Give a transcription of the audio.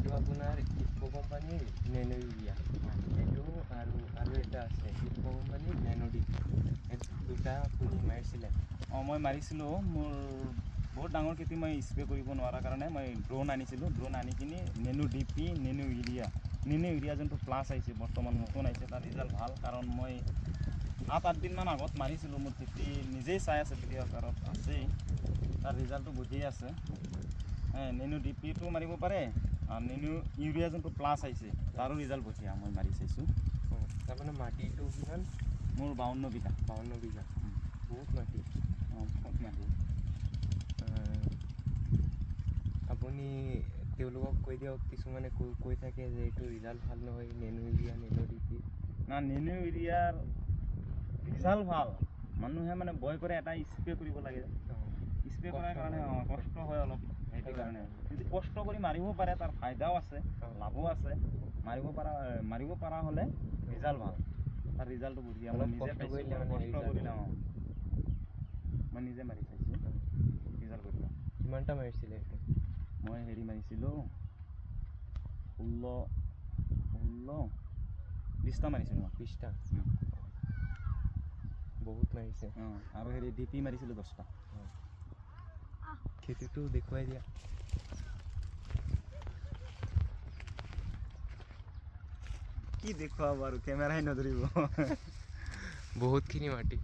এইটো আপোনাৰ ইফক' কোম্পানীৰ নেনো ইউৰিয়া, এইটো আৰু এটা আছে ইফক' কোম্পানীৰ নেনো ডিপি। এই দুটা আপুনি মাৰিছিলে? মই মাৰিছিলোঁ। মোৰ বহুত ডাঙৰ খেতি মই স্প্ৰে কৰিব নোৱাৰাৰ কাৰণে মই ড্ৰোন আনিছিলোঁ। ড্ৰোন আনি কিনি নেনো ডিপি, নেনো ইউৰিয়া যোনটো প্লাছ আহিছে বৰ্তমান নতুন আহিছে, তাৰ ৰিজাল্ট ভাল। কাৰণ মই 7-8 দিনমান আগত মাৰিছিলোঁ। মোৰ খেতি নিজেই চাই আছে, ভিডিঅ' আকাৰত আছেই, তাৰ ৰিজাল্টটো বুজিয়ে আছে। নেনো ডিপিটো মাৰিব পাৰে, আৰু নেনো ইউৰিয়া যোনটো প্লাছ আহিছে তাৰো ৰিজাল্ট বঢ়িয়া, মই মাৰি চাইছোঁ। তাৰমানে মাটিটো কিমান? মোৰ 52 বিঘা। 52 বিঘা, বহুত মাটি। বহুত মাটি। আপুনি তেওঁলোকক কৈ দিয়ক, কিছুমানে কৈ থাকে যে এইটো ৰিজাল্ট ভাল নহয়, নেনো ইউৰিয়া, নেনো ডিপি। না, নেনো ইউৰিয়াৰ ৰিজাল্ট ভাল। মানুহে মানে ভয় কৰে, এটা স্প্ৰে কৰিব লাগে, স্প্ৰে কৰাৰ কাৰণে কষ্ট হয় অলপ, সেইটো কাৰণে। যদি কষ্ট কৰি মাৰিব পাৰে তাৰ ফাইদাও আছে, লাভো আছে। মাৰিব পৰা হ'লে ৰিজাল্ট ভাল, তাৰ ৰিজাল্টটো বঢ়িয়া। মই নিজে পাইছোঁ, কষ্ট কৰিলে। মই নিজে মাৰি চাইছোঁ, ৰিজাল্ট বঢ়িয়া। কিমানটা মাৰিছিলে এইটো? মই মাৰিছিলোঁ 20টা মাৰিছিলোঁ মই। 20টা? বহুত মাৰিছে। আৰু ডিপি মাৰিছিলোঁ 10টা। খেতিটো দেখুৱাই দিয়া। কি দেখুৱাব আৰু, কেমেৰাই নধৰিব। বহুতখিনি মাটি।